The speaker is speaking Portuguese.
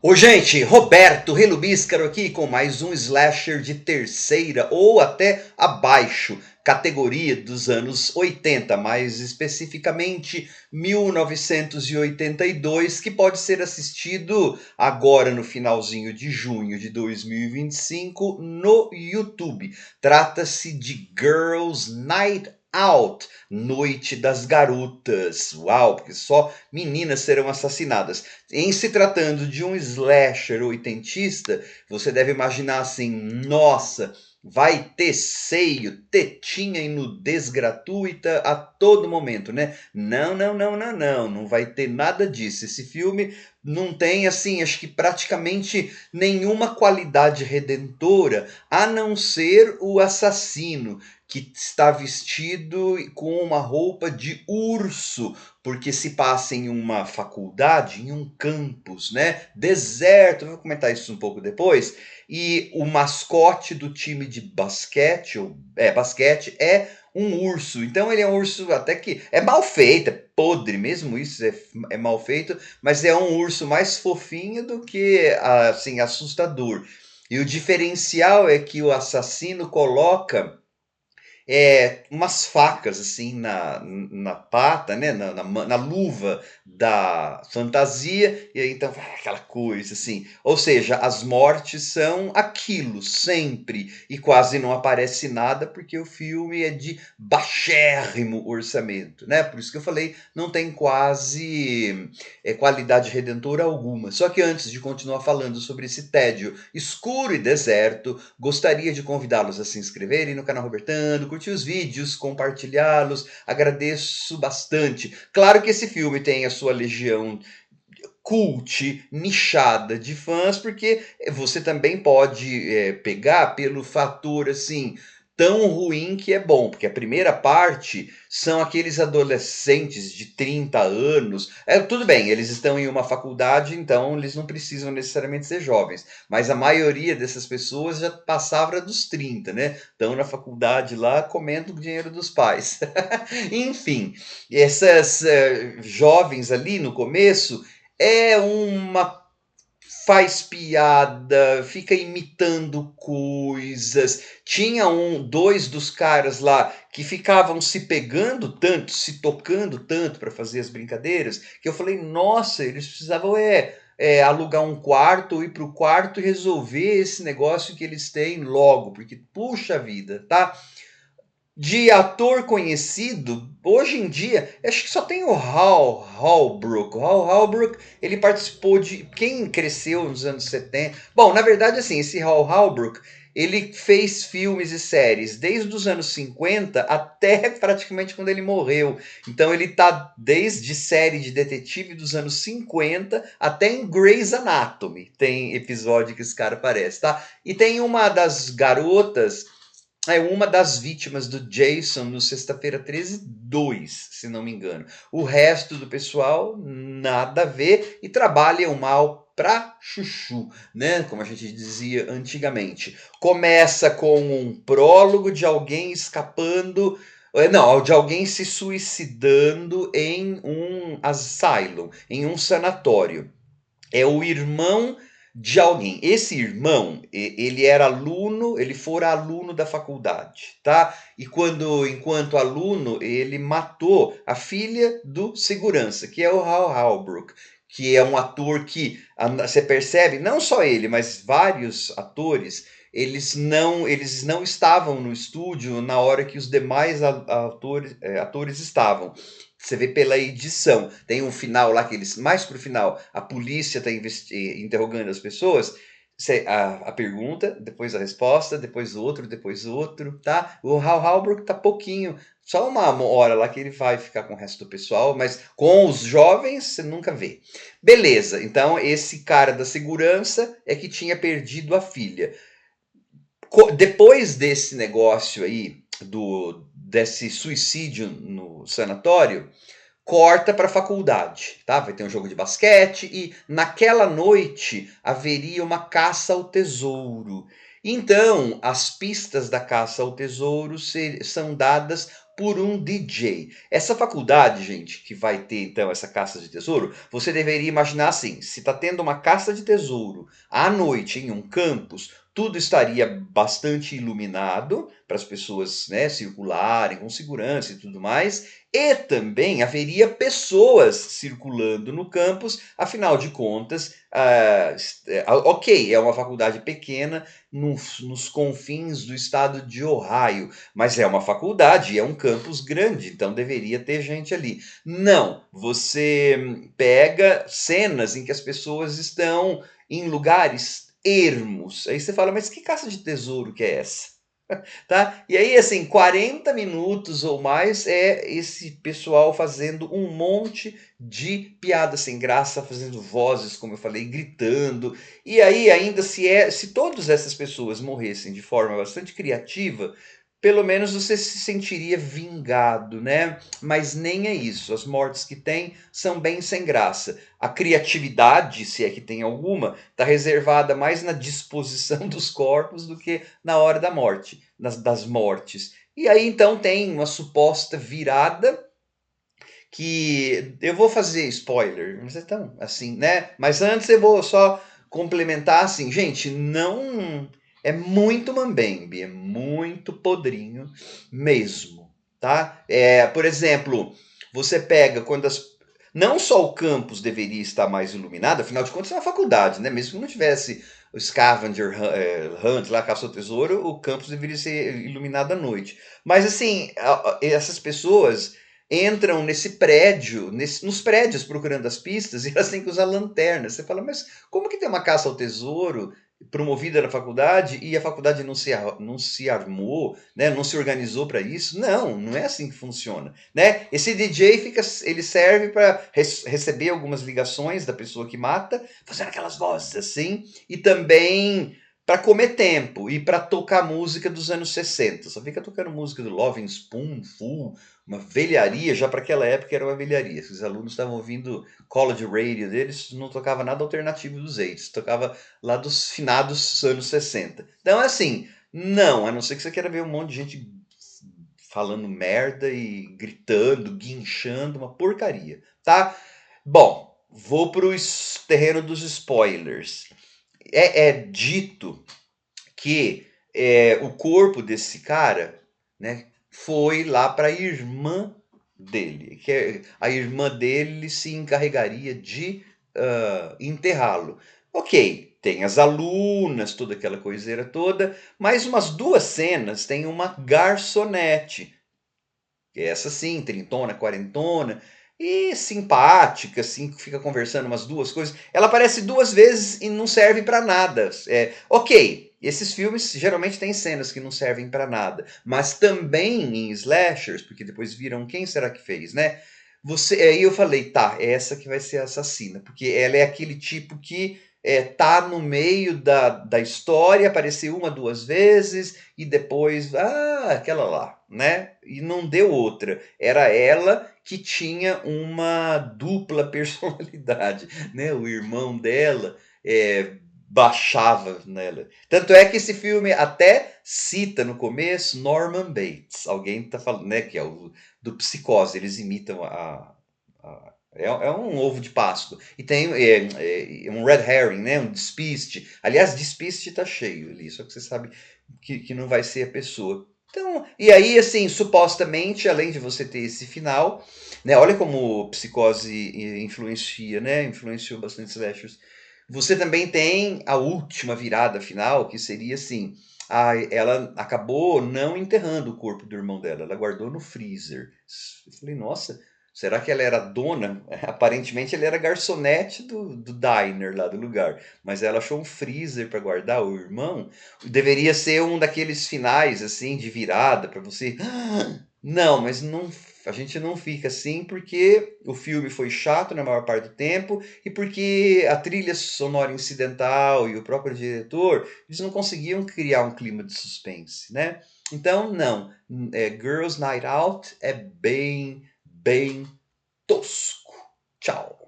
Ô gente, Roberto Relubíscaro aqui com mais um slasher de terceira ou até abaixo, categoria dos anos 80, mais especificamente 1982, que pode ser assistido agora no finalzinho de junho de 2025 no YouTube. Trata-se de Girls Night Out, Noite das Garotas. Uau, porque só meninas serão assassinadas. Em se tratando de um slasher oitentista, você deve imaginar assim: nossa, vai ter seio, tetinha e nudez gratuita a todo momento, né? Não, não, não, não, não, não vai ter nada disso. Esse filme não tem, assim, acho que praticamente nenhuma qualidade redentora, a não ser o assassino, que está vestido com uma roupa de urso, porque se passa em uma faculdade, em um campus, né? Deserto, eu vou comentar isso um pouco depois. E o mascote do time de basquete, basquete, é um urso. Então ele é um urso até que é mal feito, é podre, mesmo isso é mal feito, mas é um urso mais fofinho do que assim assustador. E o diferencial é que o assassino coloca umas facas assim na pata, né, na luva da fantasia, e aí então aquela coisa assim. Ou seja, as mortes são aquilo, sempre, e quase não aparece nada, porque o filme é de baixérrimo orçamento, né? Por isso que eu falei, não tem quase qualidade redentora alguma. Só que antes de continuar falando sobre esse tédio escuro e deserto, gostaria de convidá-los a se inscreverem no canal Robertando, curtir os vídeos, compartilhá-los, agradeço bastante. Claro que esse filme tem a sua legião cult, nichada de fãs, porque você também pode pegar pelo fator assim tão ruim que é bom, porque a primeira parte são aqueles adolescentes de 30 anos. Tudo bem, eles estão em uma faculdade, então eles não precisam necessariamente ser jovens, mas a maioria dessas pessoas já passava dos 30, né? Estão na faculdade lá comendo o dinheiro dos pais. Enfim, essas jovens ali no começo é uma faz piada, fica imitando coisas. Tinha dois dos caras lá que ficavam se pegando tanto, se tocando tanto para fazer as brincadeiras, que eu falei, nossa, eles precisavam alugar um quarto, ir para o quarto e resolver esse negócio que eles têm logo, porque puxa vida, tá? De ator conhecido, hoje em dia, acho que só tem o Hal Holbrook. O Hal Holbrook, ele participou de quem cresceu nos anos 70. Bom, na verdade, assim, esse Hal Holbrook, ele fez filmes e séries desde os anos 50 até praticamente quando ele morreu. Então ele tá desde série de detetive dos anos 50 até em Grey's Anatomy. Tem episódio que esse cara aparece, tá? E tem uma das garotas uma das vítimas do Jason no Sexta-feira 13 2, se não me engano. O resto do pessoal, nada a ver e trabalham mal pra chuchu, né? Como a gente dizia antigamente. Começa com um prólogo de alguém escapando. Não, de alguém se suicidando em um asylum, em um sanatório. É o irmão de alguém. Esse irmão, ele era aluno, ele fora aluno da faculdade, tá? E enquanto aluno, ele matou a filha do segurança, que é o Hal Holbrook, que é um ator que você percebe, não só ele, mas vários atores, eles não estavam no estúdio na hora que os demais atores estavam. Você vê pela edição. Tem um final lá que eles, mais pro final, a polícia está interrogando as pessoas. A pergunta, depois a resposta, depois outro, tá? O Hal Halbrook tá pouquinho, só uma hora lá que ele vai ficar com o resto do pessoal, mas com os jovens você nunca vê. Beleza, então esse cara da segurança é que tinha perdido a filha. Depois desse negócio aí, desse suicídio no sanatório, corta para a faculdade, tá? Vai ter um jogo de basquete e naquela noite haveria uma caça ao tesouro. Então, as pistas da caça ao tesouro são dadas por um DJ. Essa faculdade, gente, que vai ter então essa caça de tesouro, você deveria imaginar assim: se está tendo uma caça de tesouro à noite em um campus, tudo estaria bastante iluminado para as pessoas, né, circularem com segurança e tudo mais, e também haveria pessoas circulando no campus, afinal de contas, ok, é uma faculdade pequena nos confins do estado de Ohio, mas é uma faculdade, é um campus grande, então deveria ter gente ali. Não, você pega cenas em que as pessoas estão em lugares ermos. Aí você fala, mas que caça de tesouro que é essa? Tá? E aí, assim, 40 minutos ou mais é esse pessoal fazendo um monte de piada sem graça, fazendo vozes, como eu falei, gritando. E aí, ainda se todas essas pessoas morressem de forma bastante criativa, pelo menos você se sentiria vingado, né? Mas nem é isso. As mortes que tem são bem sem graça. A criatividade, se é que tem alguma, está reservada mais na disposição dos corpos do que na hora da morte, das mortes. E aí então tem uma suposta virada que eu vou fazer spoiler, mas é tão assim, né? Mas antes eu vou só complementar assim, gente, não é muito mambembe, é muito podrinho mesmo, tá? Por exemplo, você pega quando não só o campus deveria estar mais iluminado, afinal de contas é uma faculdade, né? Mesmo que não tivesse o scavenger hunt lá, caça ao tesouro, o campus deveria ser iluminado à noite. Mas assim, essas pessoas entram nesse prédio, nos prédios procurando as pistas, e elas têm que usar lanternas. Você fala, mas como que tem uma caça ao tesouro promovida na faculdade e a faculdade não se armou, né? Não se organizou para isso? Não, não é assim que funciona, né? Esse DJ ele serve para receber algumas ligações da pessoa que mata, fazendo aquelas vozes assim, e também para comer tempo e para tocar música dos anos 60. Só fica tocando música do Loving Spoonful, uma velharia, já para aquela época era uma velharia. Os alunos estavam ouvindo college radio deles, não tocava nada alternativo dos 80s, tocava lá dos finados anos 60. Então, assim, não, a não ser que você queira ver um monte de gente falando merda e gritando, guinchando, uma porcaria, tá? Bom, vou para o terreno dos spoilers. É dito que o corpo desse cara, né, foi lá para a irmã dele, que a irmã dele se encarregaria de enterrá-lo. Ok, tem as alunas, toda aquela coiseira toda, mas umas duas cenas tem uma garçonete, essa sim, trintona, quarentona, e simpática, assim, fica conversando umas duas coisas. Ela aparece duas vezes e não serve para nada. Ok, esses filmes geralmente têm cenas que não servem para nada, mas também em slashers, porque depois viram quem será que fez, né? Aí eu falei, tá, é essa que vai ser a assassina, porque ela é aquele tipo que tá no meio da história, apareceu uma, duas vezes, e depois, aquela lá, né? E não deu outra. Era ela que tinha uma dupla personalidade, né? O irmão dela baixava nela. Tanto é que esse filme até cita no começo Norman Bates. Alguém tá falando, né? Que é o do Psicose. Eles imitam é um ovo de Páscoa. E tem um red herring, né? Um despiste. Aliás, despiste tá cheio ali, só que você sabe que não vai ser a pessoa. Então, e aí, assim, supostamente, além de você ter esse final, né? Olha como Psicose influencia, né? Influenciou bastante slashers. Você também tem a última virada final, que seria assim: ela acabou não enterrando o corpo do irmão dela, ela guardou no freezer. Eu falei, nossa, será que ela era dona? Aparentemente ele era garçonete do diner lá do lugar, mas ela achou um freezer para guardar o irmão. Deveria ser um daqueles finais assim de virada para você. Não, mas não, a gente não fica assim porque o filme foi chato na maior parte do tempo e porque a trilha sonora incidental e o próprio diretor, eles não conseguiam criar um clima de suspense, né? Então, não. Girls Night Out é bem tosco. Tchau.